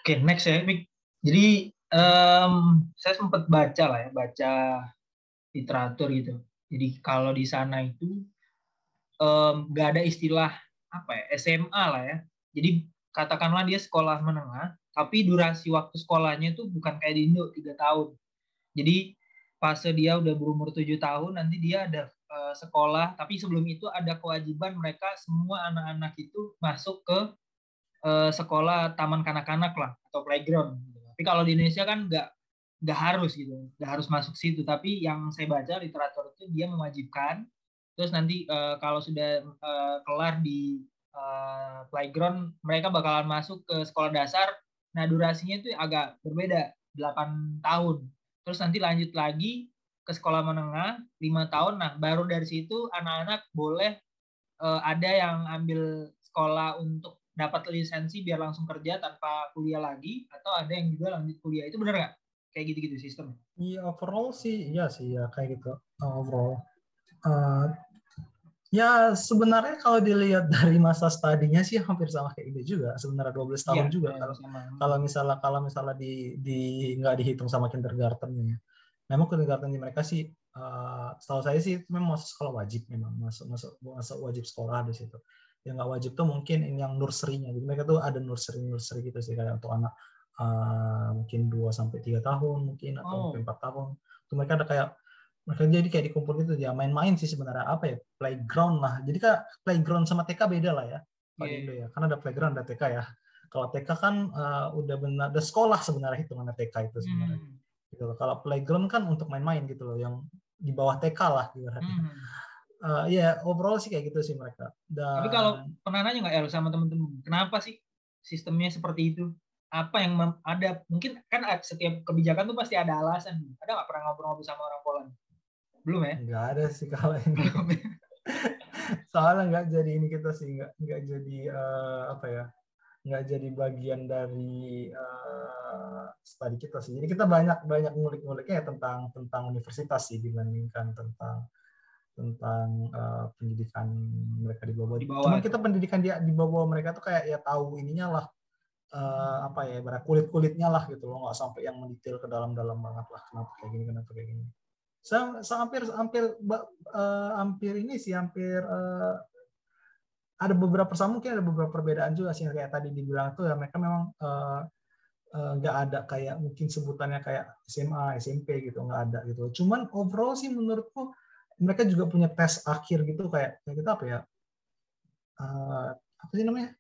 Oke, next ya, Mik. Jadi saya sempat baca lah ya, baca literatur gitu. Jadi kalau di sana itu nggak ada istilah apa ya, SMA lah ya. Jadi katakanlah dia sekolah menengah, tapi durasi waktu sekolahnya itu bukan kayak di Indo 3 tahun. Jadi fase dia udah berumur 7 tahun, nanti dia ada sekolah, tapi sebelum itu ada kewajiban mereka semua anak-anak itu masuk ke sekolah taman kanak-kanak lah atau playground gitu. Tapi kalau di Indonesia kan nggak harus gitu, nggak harus masuk situ. Tapi yang saya baca literatur itu dia mewajibkan. Terus nanti kalau sudah kelar di playground, mereka bakalan masuk ke sekolah dasar. Nah durasinya itu agak berbeda, 8 tahun. Terus nanti lanjut lagi ke sekolah menengah 5 tahun. Nah baru dari situ anak-anak boleh ada yang ambil sekolah untuk dapat lisensi biar langsung kerja tanpa kuliah lagi, atau ada yang juga lanjut kuliah. Itu benar nggak? Kayak gitu-gitu sistem. Iya, overall sih, iya sih ya kayak gitu. Overall. Uh, Ya sebenarnya kalau dilihat dari masa studinya sih hampir sama kayak ini juga. Sebenarnya 12 Iya, tahun juga ya, kalau sama. kalau misalnya di nggak dihitung sama kindergartennya. Memang kindergarten di mereka sih setahu saya sih memang masuk sekolah wajib, memang masuk masuk masuk wajib sekolah di situ. Yang nggak wajib tuh mungkin ini yang nursery-nya. Jadi mereka tuh ada nursery gitu sih kayak untuk anak mungkin 2 sampai 3 tahun mungkin atau mungkin Oh, 4 tahun. Tuh mereka ada kayak mereka jadi kayak dikumpul gitu ya main-main sih sebenarnya apa ya playground lah. Jadi kan playground sama TK beda lah ya kalau iya. di Indo Iya. ya. Karena ada playground ada TK ya. Kalau TK kan udah benar ada sekolah sebenarnya hitungannya TK itu sebenarnya. Hmm. Gitu loh. Kalau playground kan untuk main-main gitu loh yang di bawah TK lah ibaratnya. Hmm. Ya overall sih kayak gitu sih mereka. Tapi kalau Dan pernah nanya nggak El sama temen-temen, kenapa sih sistemnya seperti itu? Apa yang ada? Mungkin kan setiap kebijakan tuh pasti ada alasan. Ada nggak pernah ngobrol-ngobrol sama orang Poland? Belum ya? nggak ada sih kalau ini. Belum ya? Soalnya nggak jadi ini kita sih nggak jadi apa ya nggak jadi bagian dari studi kita sih. Jadi kita banyak banyak ngulik-nguliknya ya tentang tentang universitas sih dibandingkan tentang pendidikan mereka di bawah. Di bawah Cuman itu. kita pendidikan di bawah mereka tuh kayak ya tahu ininya lah apa ya ibarat kulit-kulitnya lah gitu loh nggak sampai yang mendetail ke dalam-dalam banget lah kenapa kayak gini kenapa kayak gini. Saya hampir hampir hampir ini sih hampir ada beberapa sama mungkin ada beberapa perbedaan juga sih kayak tadi dibilang tuh ya mereka memang nggak ada kayak mungkin sebutannya kayak SMA, SMP gitu nggak ada gitu. Cuman overall sih menurutku mereka juga punya tes akhir gitu kayak kita apa ya apa sih namanya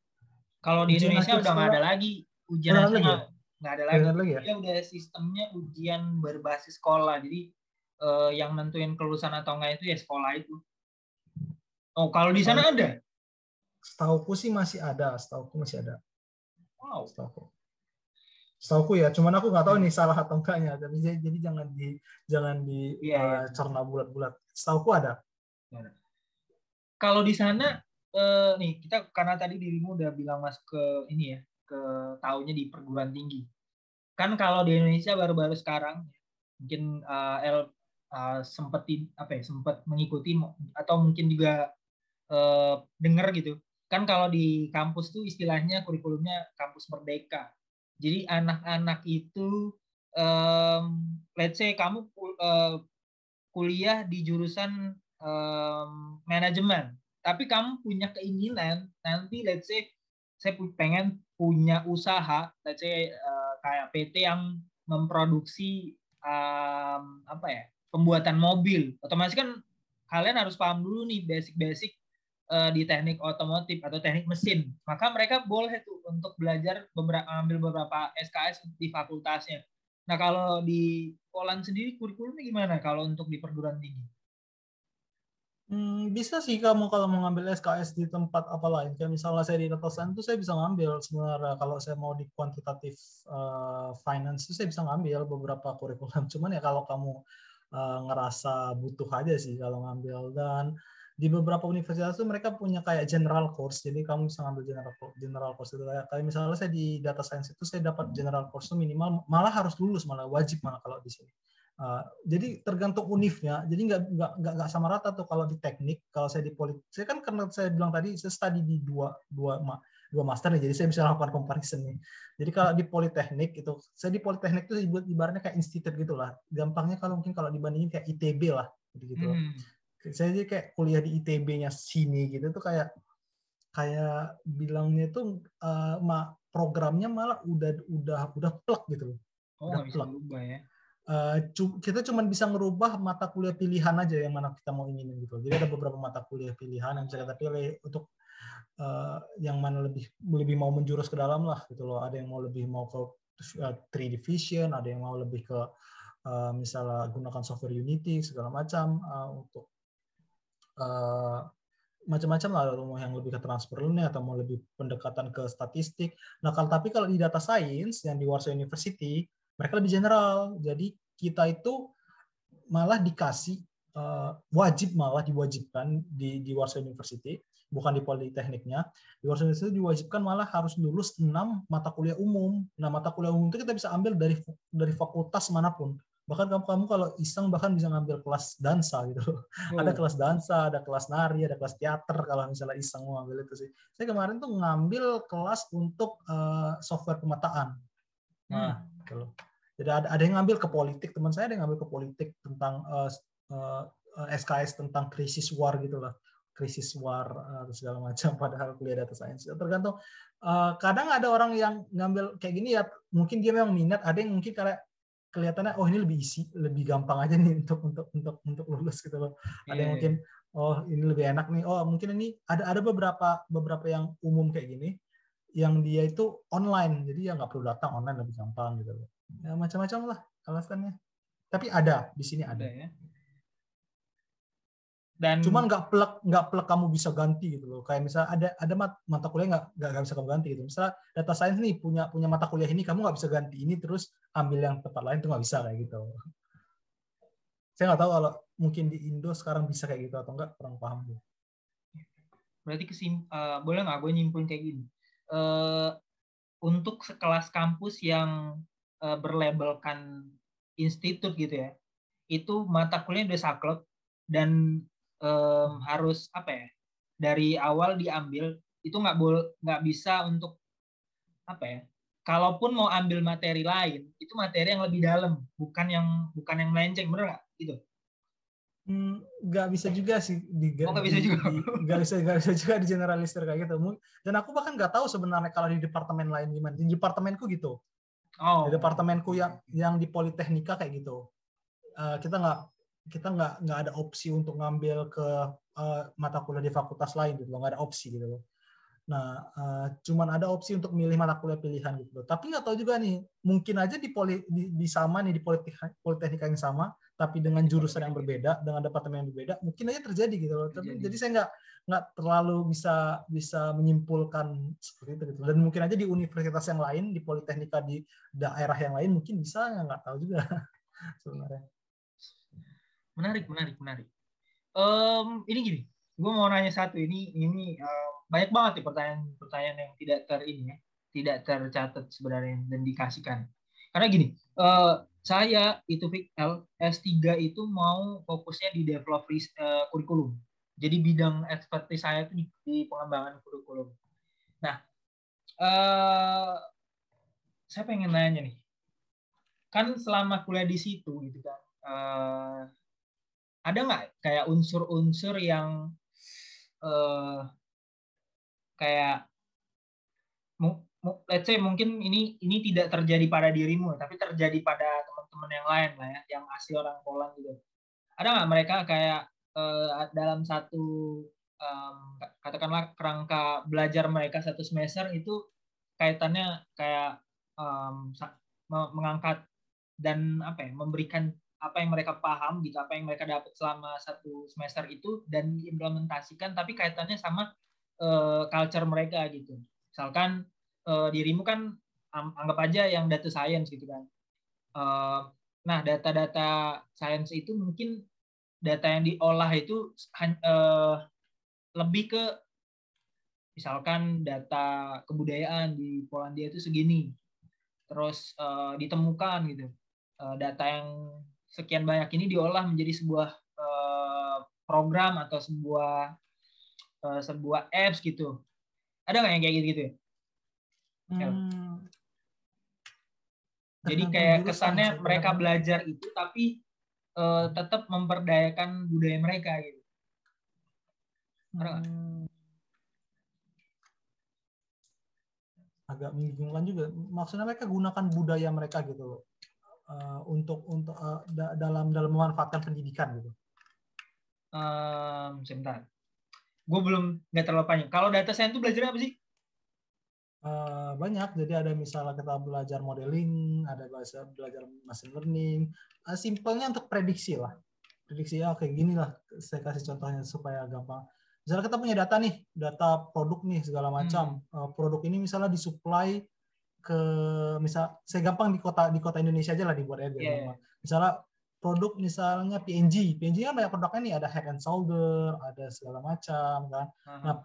Kalau di ujian Indonesia akhir udah nggak sekolah ada lagi ujian udah ada lagi nasional, ya nggak ada udah lagi. ada lagi ya Dia udah sistemnya ujian berbasis sekolah. Jadi yang nentuin kelulusan atau enggak itu ya sekolah itu. Oh, kalau di kalau sana ada? setauku sih masih ada setauku masih ada Wow. setauku ya cuman aku nggak tahu nih salah atau enggaknya tapi jadi jangan di Iya, iya. cerna bulat-bulat setauku ada. Kalau di sana nih kita karena tadi dirimu udah bilang masuk ke ini ya, ke tahunnya di perguruan tinggi. Kan kalau di Indonesia baru-baru sekarang mungkin El sempetin apa ya, sempat mengikuti atau mungkin juga dengar gitu. Kan kalau di kampus tuh istilahnya kurikulumnya kampus merdeka. Jadi anak-anak itu let's say kamu kuliah di jurusan manajemen, tapi kamu punya keinginan nanti let's say saya pengen punya usaha, let's say kayak PT yang memproduksi apa ya, pembuatan mobil, otomatis kan kalian harus paham dulu nih basic-basic di teknik otomotif atau teknik mesin, maka mereka boleh tuh untuk belajar ambil beberapa SKS di fakultasnya. Nah kalau di Poland sendiri kurikulumnya gimana kalau untuk di perguruan tinggi? Bisa sih kamu kalau mau ngambil SKS di tempat apa lain. Kayak misalnya saya di data science itu saya bisa ngambil sebenarnya kalau saya mau di kuantitatif finance itu saya bisa ngambil beberapa kurikulum. Cuman ya kalau kamu ngerasa butuh aja sih kalau ngambil dan di beberapa universitas itu mereka punya kayak general course. Jadi kamu bisa ngambil general course itu kayak misalnya saya di data science itu saya dapat general course itu minimal malah harus lulus malah wajib malah kalau di sini. Jadi tergantung univnya, jadi nggak sama rata tuh kalau di teknik, kalau saya di politik, saya kan karena saya bilang tadi saya studi di dua master nih, jadi saya bisa lakukan comparison nih. Jadi kalau di Politeknik itu, saya di Politeknik itu ibaratnya kayak institut gitulah. Gampangnya kalau mungkin kalau dibandingin kayak ITB lah, gitu. Saya jadi kayak kuliah di ITB-nya sini gitu tuh kayak bilangnya itu programnya malah udah plek gitu loh. Udah bisa berubah ya. Kita cuma bisa ngerubah mata kuliah pilihan aja yang mana kita mau ingin gitu. Jadi ada beberapa mata kuliah pilihan yang bisa kita pilih untuk yang mana lebih mau menjurus ke dalam lah gitu loh. Ada yang mau ke 3D Vision, ada yang mau lebih ke misalnya gunakan software Unity segala macam untuk macam-macam lah, mau yang lebih ke transfer learning atau mau lebih pendekatan ke statistik. Nah, tapi kalau di data science yang di Warsaw University, mereka lebih general. Jadi kita itu malah dikasih diwajibkan di Warsaw University, bukan di Politekniknya. Di Warsaw University diwajibkan malah harus lulus 6 mata kuliah umum. Nah, mata kuliah umum itu kita bisa ambil dari fakultas manapun. Bahkan kamu kalau iseng bahkan bisa ngambil kelas dansa gitu. Ada kelas dansa, ada kelas nari, ada kelas teater kalau misalnya iseng mau ngambil itu sih. Saya kemarin tuh ngambil kelas untuk software pemetaan. Nah, gitu. Jadi ada yang ngambil ke politik, teman saya ada yang ngambil ke politik tentang SKS tentang krisis war gitulah. Krisis war segala macam, padahal kuliah data science. Tergantung kadang ada orang yang ngambil kayak gini ya, mungkin dia memang minat, ada yang mungkin karena kelihatannya ini lebih gampang aja nih untuk lulus gitu loh. Ada yang mungkin ini lebih enak nih. Mungkin ini ada beberapa yang umum kayak gini yang dia itu online, jadi ya nggak perlu datang, online lebih gampang gitu loh. Ya macam-macam lah alasannya. Tapi ada di sini ada. Ya. Dan cuman nggak plek kamu bisa ganti gitu loh. Kayak misalnya ada mata kuliah nggak bisa kamu ganti gitu. Misalnya data science nih punya mata kuliah ini, kamu nggak bisa ganti ini terus ambil yang tempat lain, tuh nggak bisa kayak gitu. Saya nggak tahu kalau mungkin di Indo sekarang bisa kayak gitu atau enggak, kurang paham tuh. Berarti boleh nggak gue nyimpulin kayak gini? Untuk sekelas kampus yang berlabelkan institut gitu ya, itu mata kuliah udah saklek dan harus apa ya, dari awal diambil, itu nggak bisa untuk apa ya, kalaupun mau ambil materi lain, itu materi yang lebih dalam, bukan yang melenceng, bener nggak gitu? Nggak bisa juga sih nggak bisa juga nggak bisa juga di generalisir kayak gitu. Dan aku bahkan nggak tahu sebenarnya kalau di departemen lain gimana. Di departemenku gitu. Di departemenku yang di Politeknika kayak gitu. Kita nggak ada opsi untuk ngambil ke mata kuliah di fakultas lain gitu, nggak ada opsi gitu loh. Nah, cuman ada opsi untuk milih mata kuliah pilihan gitu loh. Tapi nggak tahu juga nih, mungkin aja di sama nih, di Politeknika yang sama, tapi dengan jurusan yang berbeda, dengan departemen yang berbeda, mungkin aja terjadi gitu loh. Jadi saya nggak terlalu bisa menyimpulkan seperti itu gitu. Dan mungkin aja di universitas yang lain, di Politeknika di daerah yang lain mungkin bisa, nggak tahu juga sebenarnya. Menarik. Ini gini, gue mau nanya satu. Ini banyak banget nih pertanyaan yang tidak tercatat sebenarnya dan dikasihkan. Karena gini, saya itu S3 itu mau fokusnya di develop kurikulum. Jadi bidang ekspertis saya itu di pengembangan kurikulum. Nah, saya pengen nanya nih, kan selama kuliah di situ gitu kan, ada nggak kayak unsur-unsur yang kayak let's say mungkin ini tidak terjadi pada dirimu, tapi terjadi pada teman-teman yang lain lah ya, yang asli orang Poland gitu. Ada nggak mereka kayak dalam satu katakanlah kerangka belajar mereka satu semester itu kaitannya kayak mengangkat dan memberikan apa yang mereka paham gitu, apa yang mereka dapat selama satu semester itu dan diimplementasikan, tapi kaitannya sama culture mereka gitu. Misalkan dirimu kan anggap aja yang data science gitu kan. Nah, data-data science itu mungkin data yang diolah itu lebih ke misalkan data kebudayaan di Polandia itu segini. Terus ditemukan gitu. Data yang sekian banyak ini diolah menjadi sebuah program atau sebuah apps gitu. Ada nggak yang kayak gitu ya? Jadi kayak kesannya mereka belajar itu tapi tetap memperdayakan budaya mereka gitu. Agak membingungkan juga. Maksudnya mereka gunakan budaya mereka gitu loh untuk dalam memanfaatkan pendidikan gitu. Sebentar, gue belum nggak terlalu panjang. Kalau data science itu belajar apa sih? Banyak. Jadi ada misalnya kita belajar modeling, ada belajar machine learning. Simpelnya untuk prediksi lah. Prediksi ya kayak gini lah. Saya kasih contohnya supaya gampang. Misalnya kita punya data nih, data produk nih segala macam. Produk ini misalnya disuplai ke saya gampang di kota Indonesia aja lah dibuat ya biar gampang. Misalnya produk misalnya PNG kan banyak produknya nih, ada Head and Shoulder, ada segala macam kan. Nah,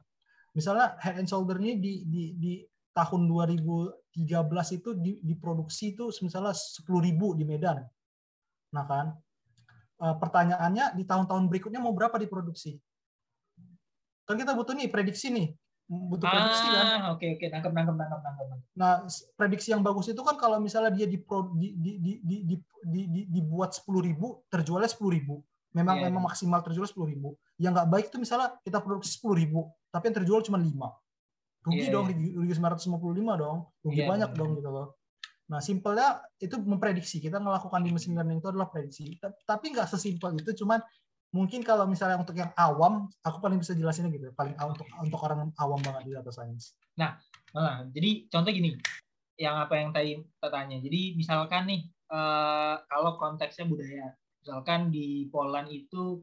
misalnya Head and Shoulder ini di tahun 2013 itu diproduksi itu misalnya 10.000 di Medan. Nah kan, pertanyaannya di tahun-tahun berikutnya mau berapa diproduksi? Kan kita butuh nih prediksi nih, butuh prediksi kan? Oke, nangkep. Nah, prediksi yang bagus itu kan kalau misalnya dia dibuat 10.000, terjualnya 10.000. Memang maksimal terjual 10.000. Yang nggak baik itu misalnya kita produksi 10.000, tapi yang terjual cuma 5. Rugi dong, rugi 955 dong, rugi banyak dong gitu loh. Nah, simpelnya itu memprediksi. Kita melakukan di machine learning itu adalah prediksi. Tapi nggak sesimpel itu, cuman mungkin kalau misalnya untuk yang awam, aku paling bisa jelasinnya gitu. Paling untuk orang awam banget di data science. Nah, jadi contoh gini, yang tadi kita tanya. Jadi misalkan nih, kalau konteksnya budaya, misalkan di Poland itu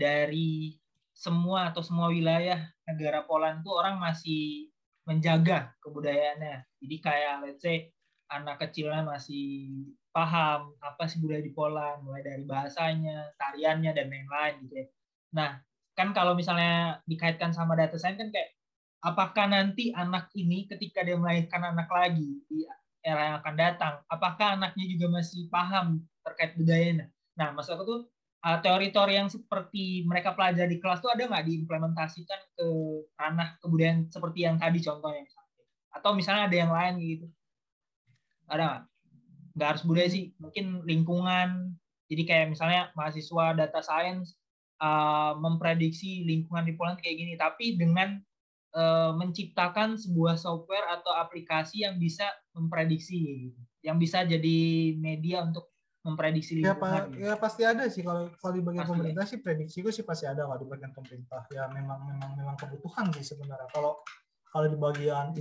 dari semua wilayah negara Poland tuh orang masih menjaga kebudayaannya. Jadi kayak let's say anak kecilnya masih paham apa sih budaya di Poland, mulai dari bahasanya, tariannya dan lain-lain gitu ya. Nah, kan kalau misalnya dikaitkan sama data science kan kayak apakah nanti anak ini ketika dia melahirkan anak lagi di era yang akan datang, apakah anaknya juga masih paham terkait budayanya? Nah, maksud aku tuh teori-teori yang seperti mereka pelajari di kelas tuh ada nggak diimplementasikan ke ranah kebudayaan seperti yang tadi contohnya misalnya? Atau misalnya ada yang lain gitu? Ada nggak? Nggak harus budaya sih, mungkin lingkungan. Jadi kayak misalnya mahasiswa data science memprediksi lingkungan di Poland kayak gini, tapi dengan menciptakan sebuah software atau aplikasi yang bisa memprediksi, yang bisa jadi media untuk memprediksi lingkungan. Ya pasti ada sih kalau di bagian pemerintah sih prediksiku sih pasti ada kalau di bagian pemerintah. Ya memang kebutuhan sih sebenarnya. Kalau di bagian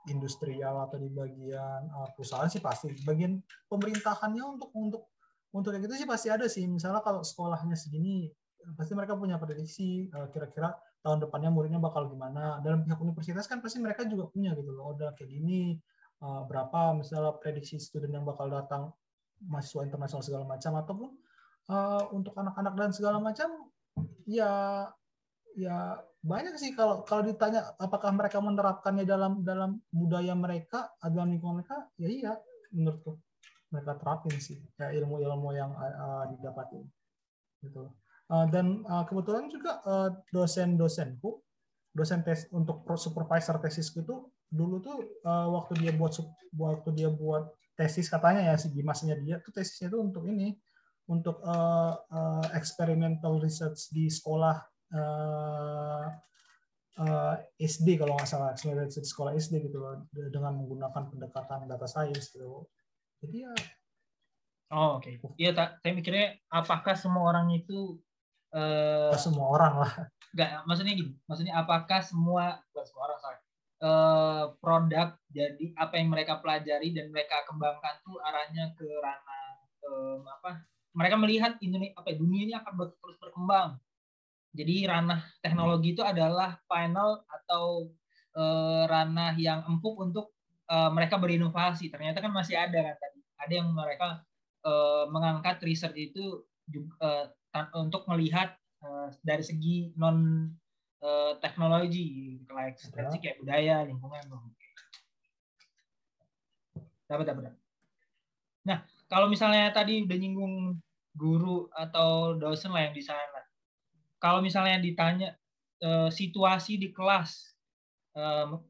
industrial atau di bagian perusahaan sih pasti. Di bagian pemerintahannya untuk kayak gitu sih pasti ada sih. Misalnya kalau sekolahnya segini, pasti mereka punya prediksi kira-kira tahun depannya muridnya bakal gimana. Dalam pihak universitas kan pasti mereka juga punya gitu loh. Udah kayak gini, berapa misalnya prediksi student yang bakal datang, mahasiswa internasional segala macam, ataupun untuk anak-anak dan segala macam, ya banyak sih kalau ditanya apakah mereka menerapkannya dalam budaya mereka, dalam lingkungan mereka, ya iya menurutku mereka terapin sih kayak ilmu-ilmu yang didapatin gitu. Dan kebetulan juga dosen tes untuk supervisor tesisku itu dulu tuh waktu dia buat tesis katanya ya di masanya dia tuh tesisnya itu untuk ini, untuk experimental research di sekolah SD kalau nggak salah, di sekolah SD gitu loh, dengan menggunakan pendekatan data science gitu. Jadi ya. Oke. Iya, saya mikirnya apakah semua orang itu semua orang lah. Nggak, maksudnya gini. Maksudnya apakah bukan semua orang, sorry. Produk jadi apa yang mereka pelajari dan mereka kembangkan tuh arahnya ke ranah mereka melihat dunia ini akan terus berkembang. Jadi ranah teknologi itu adalah final atau ranah yang empuk untuk mereka berinovasi. Ternyata kan masih ada kan tadi. Ada yang mereka mengangkat riset itu juga, untuk melihat dari segi non teknologi, kayak budaya, lingkungan. Dapat. Nah, kalau misalnya tadi udah nyinggung guru atau dosen lah yang di sana, kalau misalnya ditanya situasi di kelas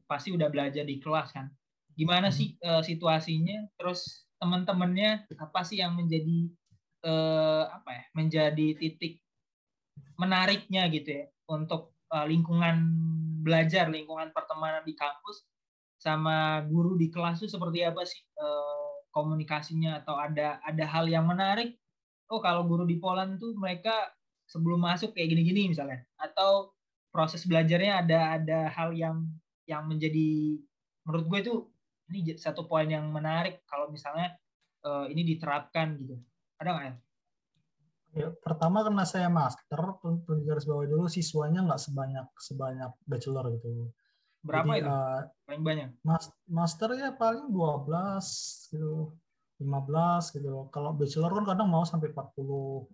pasti udah belajar di kelas kan. Gimana sih situasinya? Terus teman-temannya apa sih yang menjadi apa ya? Menjadi titik menariknya gitu ya untuk lingkungan belajar, lingkungan pertemanan di kampus sama guru di kelas itu seperti apa sih komunikasinya, atau ada hal yang menarik? Oh, kalau guru di Poland tuh mereka sebelum masuk kayak gini-gini misalnya, atau proses belajarnya ada hal yang menjadi, menurut gue itu ini satu poin yang menarik kalau misalnya ini diterapkan gitu. Ada nggak ya? Ya, pertama karena saya master, perlu garis bawahi dulu siswanya nggak sebanyak sebanyak bachelor gitu. Berapa Jadi itu paling banyak? master ya paling 12 gitu, 15 gitu loh. Kalau bachelor kan kadang mau sampai 40,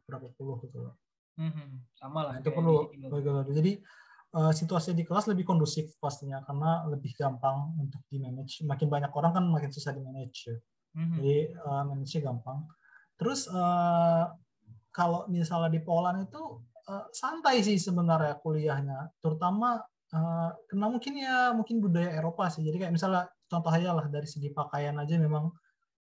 berapa puluh gitu loh. Sama lah Nah, itu kayak di perlu sini. jadi situasi di kelas lebih kondusif pastinya karena lebih gampang untuk di manage. Makin banyak orang kan makin susah di manage ya. Jadi manage-nya gampang. Terus kalau misalnya di Poland itu santai sih sebenarnya kuliahnya, terutama karena mungkin budaya Eropa sih. Jadi kayak misalnya contoh aja lah dari segi pakaian aja, memang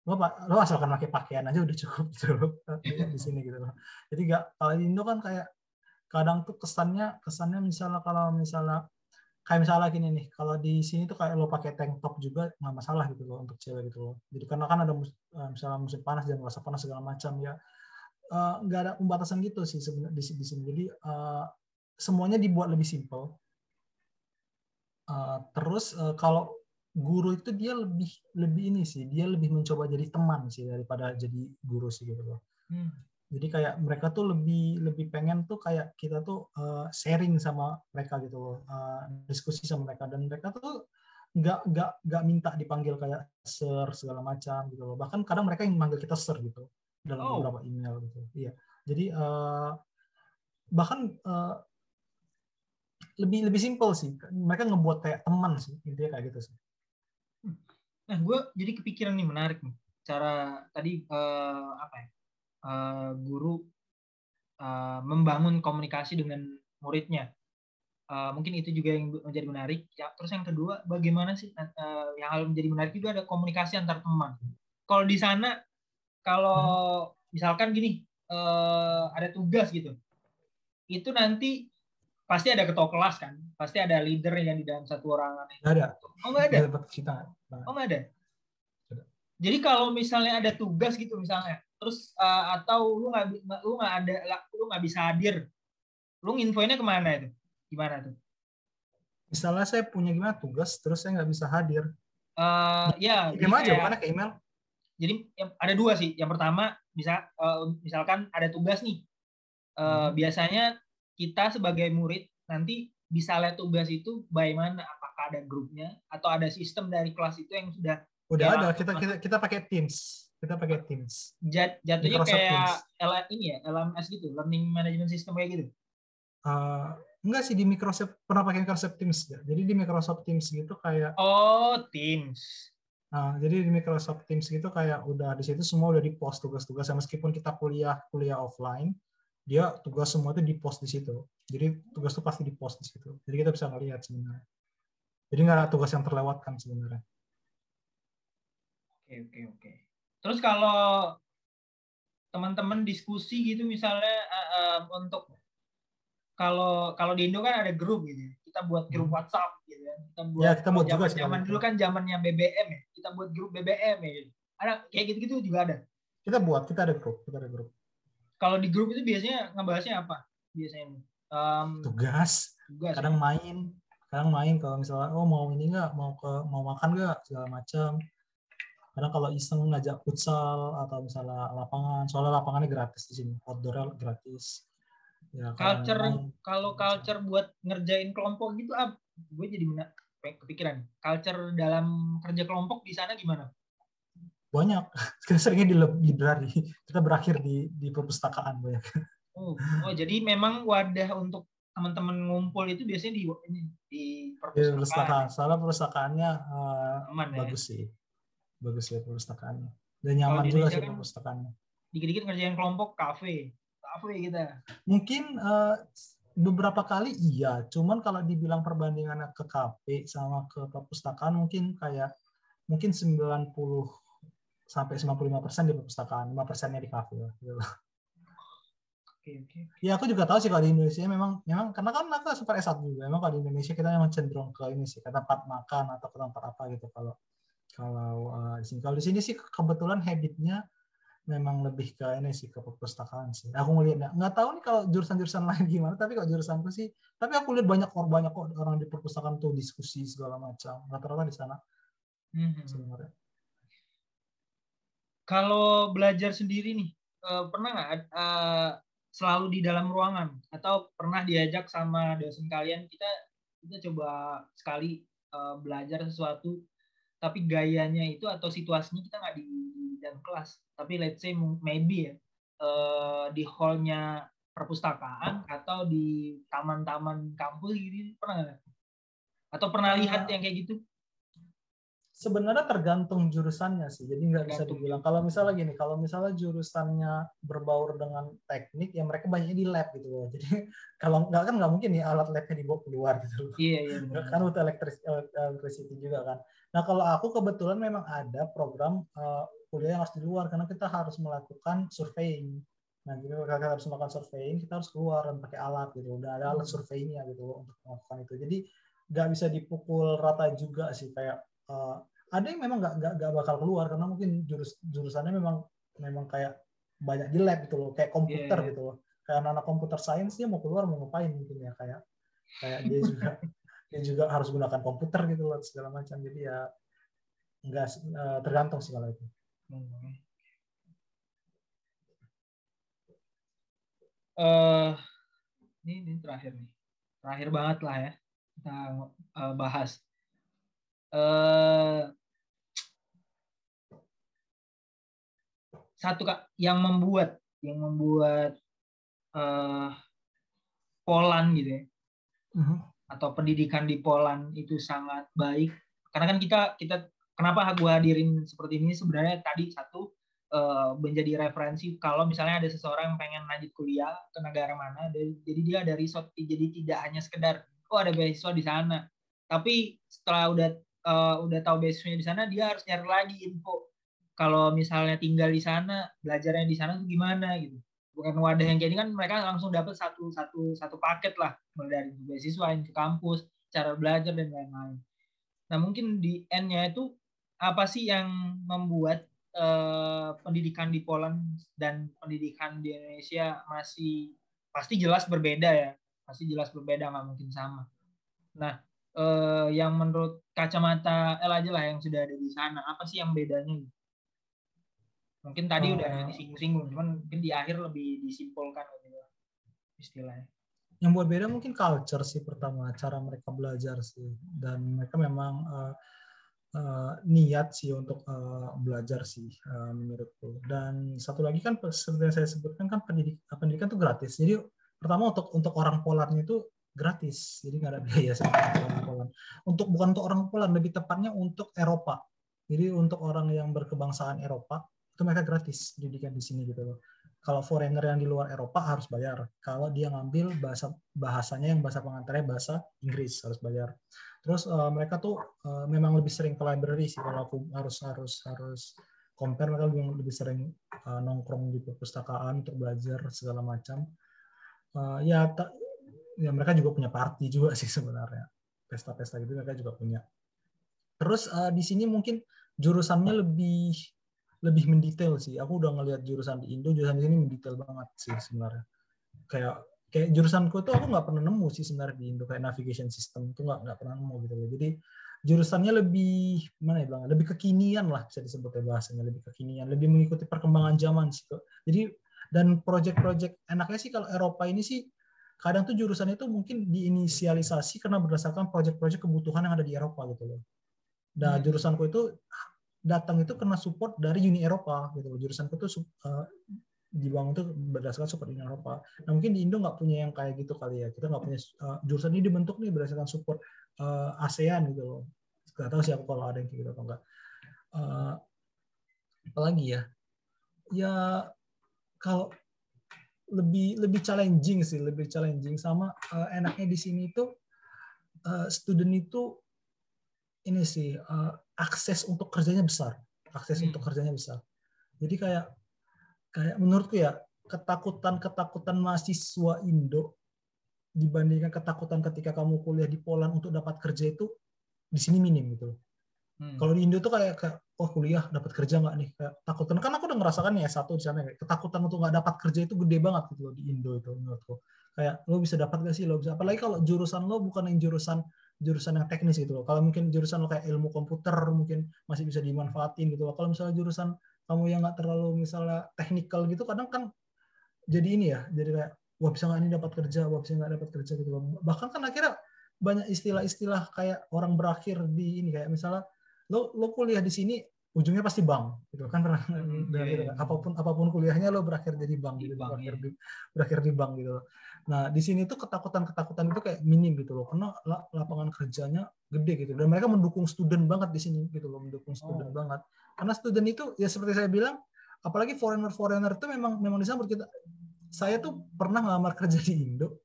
lo asalkan pakai pakaian aja udah cukup gitu loh di sini gitu loh. Jadi nggak, kalau di Indo kan kayak kadang tuh kesannya misalnya kalau misalnya kayak misalnya gini nih, kalau di sini tuh kayak lo pakai tank top juga nggak masalah gitu loh untuk cewek gitu loh. Jadi karena kan ada misalnya musim panas dan rasa panas segala macam ya, nggak ada pembatasan gitu sih sebenarnya di sini. Jadi semuanya dibuat lebih simpel. Terus kalau guru itu dia lebih ini sih, dia lebih mencoba jadi teman sih daripada jadi guru sih gitu loh. Jadi kayak mereka tuh lebih pengen tuh kayak kita tuh sharing sama mereka gitu loh, diskusi sama mereka, dan mereka tuh nggak minta dipanggil kayak sir segala macam gitu loh. Bahkan kadang mereka yang manggil kita sir gitu dalam Oh, beberapa email gitu. Iya. Jadi bahkan lebih simpel sih. Mereka ngebuat kayak teman sih, intinya kayak gitu sih. nah gue jadi kepikiran nih, menarik nih cara tadi apa ya, guru membangun komunikasi dengan muridnya. Mungkin itu juga yang menjadi menarik. Ya, terus yang kedua, bagaimana sih yang hal menjadi menarik juga ada komunikasi antar teman. Kalau di sana, kalau misalkan gini, ada tugas gitu, itu nanti pasti ada ketua kelas kan, pasti ada leader yang di dalam satu ruangan Nggak itu. ada. Oh nggak ada? Dapat cerita nggak? Oh nggak ada. Jadi kalau misalnya ada tugas gitu misalnya, terus atau lu nggak bisa hadir, lu nginfoinnya kemana itu? Gimana tuh? Misalnya saya punya gimana tugas, terus saya nggak bisa hadir. Ya, jadi Email aja, kayak, bukannya ke email? jadi ada dua sih. Yang pertama misalkan ada tugas nih, biasanya kita sebagai murid nanti bisa lihat tugas itu by mana, apakah ada grupnya atau ada sistem dari kelas itu yang sudah Udah kayak ada, langsung kita pakai Teams. Kita pakai Teams. jatuhnya Microsoft kayak Teams. ini ya, LMS gitu, Learning Management System kayak gitu. Enggak sih, di Microsoft pernah pakai Microsoft Teams ya. Jadi di Microsoft Teams gitu kayak Oh, Teams. jadi di Microsoft Teams gitu kayak udah di situ semua udah di post tugas-tugas. Meskipun kita kuliah offline, dia tugas semua itu di post di situ. Jadi tugas itu pasti di post di situ. Jadi kita bisa ngelihat sebenarnya. Jadi nggak ada tugas yang terlewatkan sebenarnya. Oke. Terus kalau teman-teman diskusi gitu misalnya untuk kalau kalau di Indo kan ada grup gitu ya. Kita buat grup WhatsApp gitu ya. Kita Ya, buat, kita kalau buat juga sih kalau zaman itu. dulu kan zamannya BBM ya. Kita buat grup BBM ya gitu. Ada kayak gitu-gitu juga ada. Kita ada grup. Kalau di grup itu biasanya ngebahasnya apa? Biasanya Tugas, tugas ya. kadang main kalau misalnya mau ini nggak, mau makan nggak segala macam. Kadang kalau iseng ngajak futsal atau misalnya lapangan, soalnya lapangannya gratis di sini, outdoor gratis. Ya kadang main. Kalau culture buat ngerjain kelompok gitu, gue jadi kepikiran. Culture dalam kerja kelompok di sana gimana? Banyak. Seringnya di library. Kita berakhir di perpustakaan banyak. Oh, jadi memang wadah untuk teman-teman ngumpul itu biasanya di Di perpustakaan perpustakaan. ya. Soalnya perpustakaannya Aman ya. bagus sih. Bagus ya perpustakaannya. Dan Kalau nyaman di juga Indonesia sih kan perpustakaannya. dikit-dikit ngerjain kelompok kafe kita. Mungkin beberapa kali iya, cuman kalau dibilang perbandingannya ke KP sama ke perpustakaan mungkin 90 sampai 95% di perpustakaan, 5%-nya di kafe. Gitu. Oke. Ya aku juga tahu sih kalau di Indonesia memang karena kan aku super S1 juga. Memang kalau di Indonesia kita memang cenderung ke ini sih, ke tempat makan atau ke tempat apa gitu kalau di sini. Kalau di sini sih kebetulan habitnya memang lebih ke ini sih, ke perpustakaan sih. Aku ngelihatnya nggak tahu nih kalau jurusan-jurusan lain gimana, tapi kalau jurusanku sih, tapi aku lihat banyak kok orang di perpustakaan tuh diskusi segala macam. Rata-rata di sana sebenarnya. Kalau belajar sendiri nih, pernah nggak selalu di dalam ruangan atau pernah diajak sama dosen kalian, kita coba sekali belajar sesuatu, tapi gayanya itu atau situasinya kita nggak di dalam kelas, tapi let's say maybe ya di hallnya perpustakaan atau di taman-taman kampus gitu, pernah nggak? Atau pernah lihat yang kayak gitu? Sebenarnya tergantung jurusannya sih, jadi nggak bisa Tergantung dibilang. juga. Kalau misalnya jurusannya berbaur dengan teknik, ya mereka banyaknya di lab gitu loh. Jadi kalau nggak kan nggak mungkin nih alat labnya dibawa keluar gitu loh. Iya benar. Kan butuh electricity juga kan. Nah kalau aku kebetulan memang ada program kuliah yang harus di luar karena kita harus melakukan surveying. Nah jadi kita harus melakukan surveying, kita harus keluar dan pakai alat gitu. Udah ada alat surveyingnya gitu loh untuk melakukan itu. Jadi nggak bisa dipukul rata juga sih kayak ada yang memang nggak bakal keluar karena mungkin jurusannya memang kayak banyak di lab gitu loh, kayak komputer gitu loh, kayak anak komputer sains dia mau keluar mau ngapain mungkin ya kayak dia juga harus gunakan komputer gitu loh segala macam, jadi ya nggak tergantung sih kalau itu. Ini terakhir banget lah ya kita bahas. Satu Kak, yang membuat Poland gitu ya, atau pendidikan di Poland itu sangat baik, karena kan kita kenapa gue hadirin seperti ini sebenarnya tadi satu menjadi referensi kalau misalnya ada seseorang yang pengen lanjut kuliah ke negara mana, jadi dia ada resort, jadi tidak hanya sekedar ada beasiswa di sana, tapi setelah udah tahu beasiswanya di sana, dia harus nyari lagi info kalau misalnya tinggal di sana, belajarnya di sana tuh gimana gitu. Bukan wadah yang kayak ini kan mereka langsung dapat satu paket lah, mulai dari beasiswa ke kampus, cara belajar dan lain-lain. Nah mungkin di end-nya itu apa sih yang membuat pendidikan di Poland dan pendidikan di Indonesia masih pasti jelas berbeda ya, pasti jelas berbeda, nggak mungkin sama. Nah yang menurut kacamata El aja lah yang sudah ada di sana, apa sih yang bedanya? Mungkin tadi udah disinggung-singgung, cuman mungkin di akhir lebih disimpulkan gitu istilahnya. Yang buat beda mungkin culture sih pertama, cara mereka belajar sih, dan mereka memang niat sih untuk belajar sih menurutku. Dan satu lagi kan seperti yang saya sebutkan kan pendidikan itu gratis. Jadi pertama untuk orang Polandnya itu gratis, jadi nggak ada biaya sama orang Poland. Bukan untuk orang Poland, lebih tepatnya untuk Eropa. Jadi untuk orang yang berkebangsaan Eropa itu mereka gratis pendidikan di sini gitu loh. Kalau foreigner yang di luar Eropa harus bayar. Kalau dia ngambil bahasanya yang bahasa pengantarnya bahasa Inggris harus bayar. Terus mereka tuh memang lebih sering ke library sih, kalau aku harus compare, mereka lebih sering nongkrong di perpustakaan untuk belajar segala macam. Ya mereka juga punya party juga sih sebenarnya, pesta-pesta gitu mereka juga punya. Terus di sini mungkin jurusannya lebih mendetail sih. Aku udah ngelihat jurusan di Indo, jurusan di sini mendetail banget sih sebenarnya. Kayak jurusanku tuh aku nggak pernah nemu sih sebenarnya di Indo, kayak navigation system tuh nggak pernah nemu gitu loh. Jadi jurusannya lebih mana ya bilang, lebih kekinian lah bisa disebutnya bahasanya, lebih kekinian, lebih mengikuti perkembangan zaman sih. Jadi dan project-project enaknya sih kalau Eropa ini sih kadang tuh jurusan itu mungkin diinisialisasi karena berdasarkan project-project kebutuhan yang ada di Eropa gitu loh. Nah jurusanku itu datang itu karena support dari Uni Eropa gitu loh. Jurusanku tuh dibangun tuh berdasarkan support Uni Eropa. Nah mungkin di Indo nggak punya yang kayak gitu kali ya. Kita nggak punya jurusan ini dibentuk nih berdasarkan support ASEAN gitu loh. Nggak tahu sih aku kalau ada yang kayak gitu atau enggak. Apalagi ya? Ya kalau lebih challenging sih, lebih challenging sama enaknya di sini itu student itu ini sih akses untuk kerjanya besar, Jadi kayak menurutku ya ketakutan mahasiswa Indo dibandingkan ketakutan ketika kamu kuliah di Poland untuk dapat kerja itu di sini minim gitu. Kalau di Indo tuh kayak oh kuliah dapat kerja nggak nih, kayak takutan, kan aku udah ngerasakan nih S1 di sana, kayak ketakutan untuk nggak dapat kerja itu gede banget gitu loh di Indo itu menurutku. Kayak lo bisa dapat gak sih, lo bisa, apalagi kalau jurusan lo bukan yang jurusan yang teknis gitu loh. Kalau mungkin jurusan lo kayak ilmu komputer mungkin masih bisa dimanfaatin gitu loh. Kalau misalnya jurusan kamu yang nggak terlalu misalnya teknikal gitu, kadang kan jadi ini ya, jadi kayak wah bisa nggak ini dapat kerja, wah bisa nggak dapat kerja gitu loh. Bahkan kan akhirnya banyak istilah-istilah kayak orang berakhir di ini, kayak misalnya lo kuliah di sini ujungnya pasti bank gitu kan, pernah dengar gitu kan, apapun kuliahnya lo berakhir jadi bank gitu, berakhir di bank gitu. Nah di sini tuh ketakutan itu kayak minim gitu loh, karena lapangan kerjanya gede gitu, dan mereka mendukung student banget di sini gitu loh, student banget, karena student itu ya seperti saya bilang, apalagi foreigner itu memang disambut kita. Saya tuh pernah ngelamar kerja di Indo,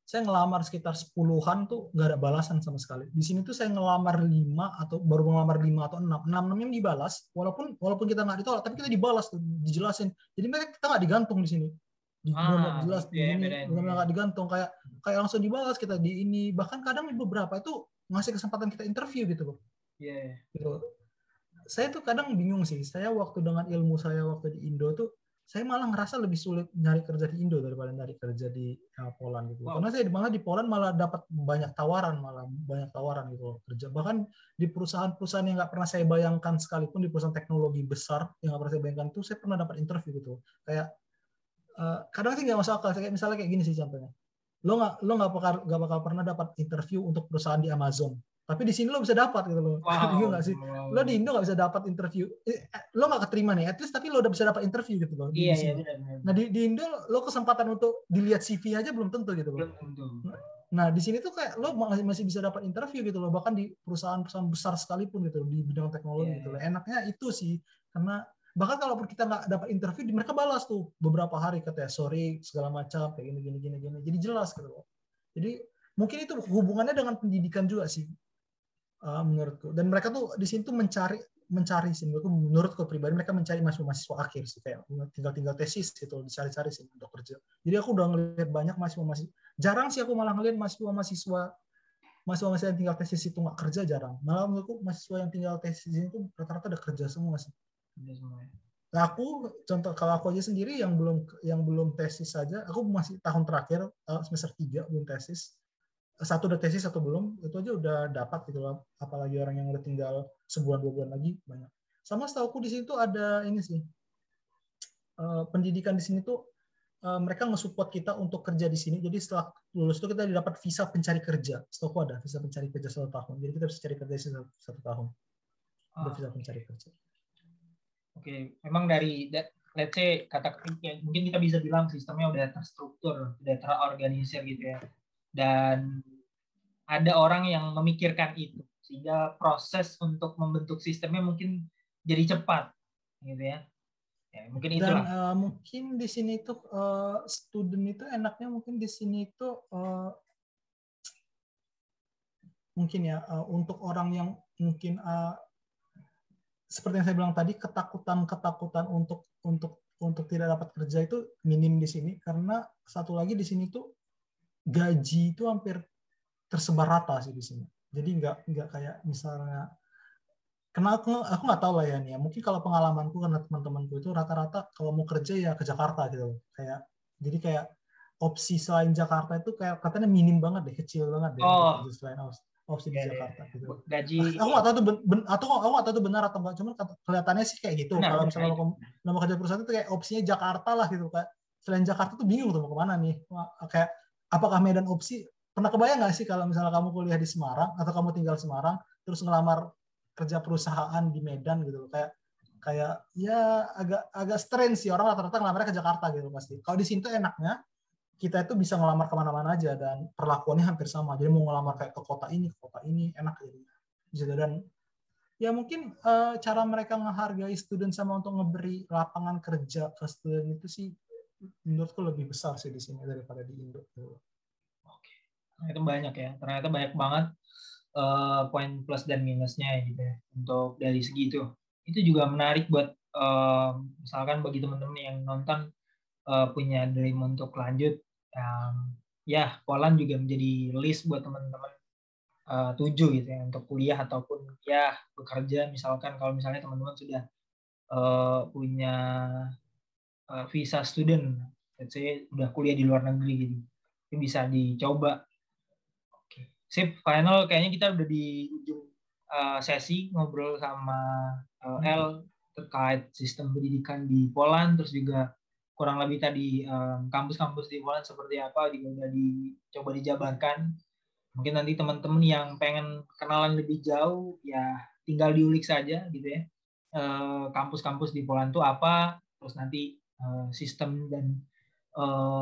saya ngelamar sekitar 10-an tuh nggak ada balasan sama sekali. Di sini tuh saya ngelamar 5 atau baru ngelamar 5 atau 6. 6-6-nya dibalas, walaupun kita nggak ditolak, tapi kita dibalas tuh, dijelasin. Jadi mereka kita nggak digantung di sini. Benar-benar jelas di sini, benar-benar nggak digantung, kayak langsung dibalas kita di ini. Bahkan kadang beberapa itu ngasih kesempatan kita interview gitu loh. Gitu. Saya tuh kadang bingung sih. Saya waktu dengan ilmu saya waktu di Indo tuh, saya malah ngerasa lebih sulit nyari kerja di Indo daripada nyari kerja di Poland gitu. Karena saya malah di Poland malah dapat banyak tawaran gitu loh, kerja. Bahkan di perusahaan-perusahaan yang nggak pernah saya bayangkan sekalipun, di perusahaan teknologi besar yang nggak pernah saya bayangkan tuh, saya pernah dapat interview gitu. Kayak kadang sih nggak masuk akal. Kayak misalnya kayak gini sih contohnya. Lo nggak bakal pernah dapat interview untuk perusahaan di Amazon. Tapi di sini lo bisa dapat gitu loh. Nggak sih? Lo di Indo nggak bisa dapat interview. Lo nggak keterima nih, at least tapi lo udah bisa dapat interview gitu loh. Di sini. Nah di Indo lo kesempatan untuk dilihat CV aja belum tentu gitu loh. Nah di sini tuh kayak lo masih bisa dapat interview gitu loh, bahkan di perusahaan-perusahaan besar sekalipun gitu di bidang teknologi gitu loh. Enaknya itu sih, karena bahkan kalau kita nggak dapat interview, mereka balas tuh beberapa hari katanya sorry segala macam kayak gini. Jadi jelas gitu loh. Jadi mungkin itu hubungannya dengan pendidikan juga sih. Menurutku, dan mereka tuh di sini tuh mencari sih, menurutku pribadi mereka mencari mahasiswa akhir sih, kayak tinggal tesis gitu, dicari-cari sih untuk kerja. Jadi aku udah ngelihat banyak mahasiswa, jarang sih aku malah ngelihat mahasiswa yang tinggal tesis itu nggak kerja, jarang. Malah menurutku mahasiswa yang tinggal tesis itu rata-rata udah kerja semua sih. Nah, kalau aku aja sendiri yang belum tesis saja, aku masih tahun terakhir semester 3 belum tesis. Satu udah tesis, satu belum, itu aja udah dapat gitu loh. Apalagi orang yang udah tinggal sebulan 2 bulan lagi banyak. Sama setahu aku di sini tuh ada ini sih, pendidikan di sini tuh mereka nge-support kita untuk kerja di sini. Jadi setelah lulus itu kita dapat visa pencari kerja. Setahu aku ada visa pencari kerja 1 tahun. Jadi kita bisa cari kerja 1 tahun. Udah visa pencari kerja. Oke, memang dari let's say kata ketiknya mungkin kita bisa bilang sistemnya udah terstruktur, udah terorganisir gitu ya. Dan ada orang yang memikirkan itu sehingga proses untuk membentuk sistemnya mungkin jadi cepat gitu ya. Ya mungkin itulah. Dan mungkin di sini tuh student itu enaknya mungkin di sini itu mungkin ya untuk orang yang mungkin seperti yang saya bilang tadi, ketakutan untuk tidak dapat kerja itu minim di sini, karena satu lagi di sini tuh gaji itu hampir tersebar rata sih di sini. Jadi nggak kayak misalnya, karena aku nggak tahu lah ya nih. Mungkin kalau pengalamanku karena teman-temanku itu rata-rata kalau mau kerja ya ke Jakarta gitu. Jadi kayak opsi selain Jakarta itu kayak katanya minim banget deh, kecil banget deh untuk kerja selain opsi di Jakarta gitu. Gaji. Aku nggak tahu itu benar atau enggak. Cuman kelihatannya sih kayak gitu. Kalau misalnya mau kerja perusahaan itu kayak opsinya Jakarta lah gitu. Kayak selain Jakarta tuh bingung tuh mau kemana nih. Kayak apakah Medan opsi? Pernah kebayang nggak sih kalau misalnya kamu kuliah di Semarang atau kamu tinggal Semarang terus ngelamar kerja perusahaan di Medan gitu, kayak ya agak strange sih, orang rata-rata ngelamarnya ke Jakarta gitu pasti. Kalau di sini tuh enaknya kita itu bisa ngelamar kemana-mana aja dan perlakuannya hampir sama. Jadi mau ngelamar kayak ke kota ini enak gitu. Dan ya mungkin cara mereka menghargai student sama untuk ngeberi lapangan kerja ke student itu sih menurutku lebih besar sih di sini daripada di Indo. Oke. Nah, itu banyak ya. Ternyata banyak banget poin plus dan minusnya gitu ya. Untuk dari segi itu. Itu juga menarik buat misalkan bagi teman-teman yang nonton punya dream untuk lanjut. Ya, Poland juga menjadi list buat teman-teman tuju gitu ya untuk kuliah ataupun ya bekerja. Misalkan kalau misalnya teman-teman sudah punya visa student, let's say udah kuliah di luar negeri gitu, itu bisa dicoba. Oke, sip. Final kayaknya kita udah di ujung sesi ngobrol sama El terkait sistem pendidikan di Poland, terus juga kurang lebih tadi kampus-kampus di Poland seperti apa juga udah dicoba dijabarkan. Mungkin nanti teman-teman yang pengen kenalan lebih jauh ya tinggal diulik saja gitu ya. Kampus-kampus di Poland itu apa, terus nanti sistem dan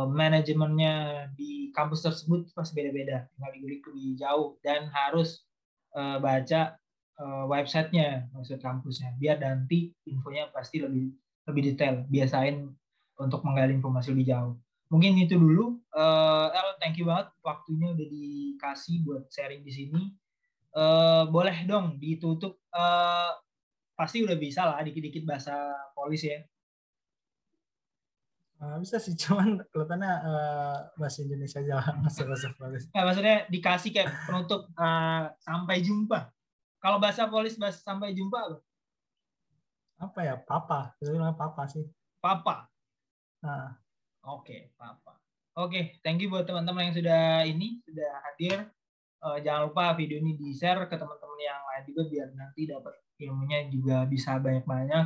manajemennya di kampus tersebut pasti beda-beda. Tinggal diulik lebih jauh dan harus baca websitenya, website kampusnya, biar nanti infonya pasti lebih lebih detail. Biasain untuk menggali informasi lebih jauh. Mungkin itu dulu. El, thank you banget waktunya udah dikasih buat sharing di sini. Boleh dong ditutup. Pasti udah bisa lah dikit-dikit bahasa Polis ya. Bisa sih, cuman kelihatannya bahasa Indonesia aja lah, bahasa Polis. Nah, maksudnya dikasih kayak penutup sampai jumpa. Kalau bahasa Polis bahasa sampai jumpa apa ya, papa, biasanya papa sih. Papa. Nah. Oke, Papa. Oke, thank you buat teman-teman yang sudah hadir. Jangan lupa video ini di-share ke teman-teman yang lain juga biar nanti dapat ilmunya juga bisa banyak-banyak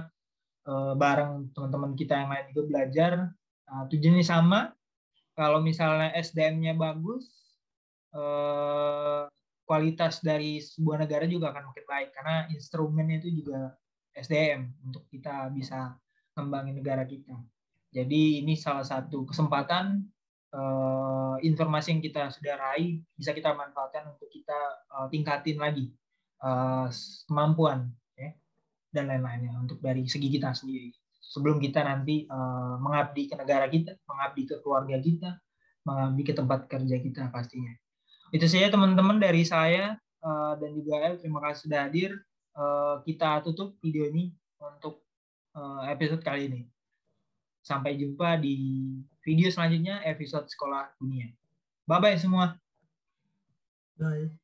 bareng teman-teman kita yang lain juga belajar. Tujuannya sama. Kalau misalnya SDM-nya bagus, kualitas dari sebuah negara juga akan makin baik karena instrumennya itu juga SDM untuk kita bisa ngembangin negara kita. Jadi ini salah satu kesempatan informasi yang kita sudah raih bisa kita manfaatkan untuk kita tingkatin lagi kemampuan ya, dan lain-lainnya untuk dari segi kita sendiri. Sebelum kita nanti mengabdi ke negara kita, mengabdi ke keluarga kita, mengabdi ke tempat kerja kita pastinya. Itu saja teman-teman dari saya dan juga El. Terima kasih sudah hadir. Kita tutup video ini untuk episode kali ini. Sampai jumpa di video selanjutnya, episode Sekolah Dunia. Bye-bye semua. Bye.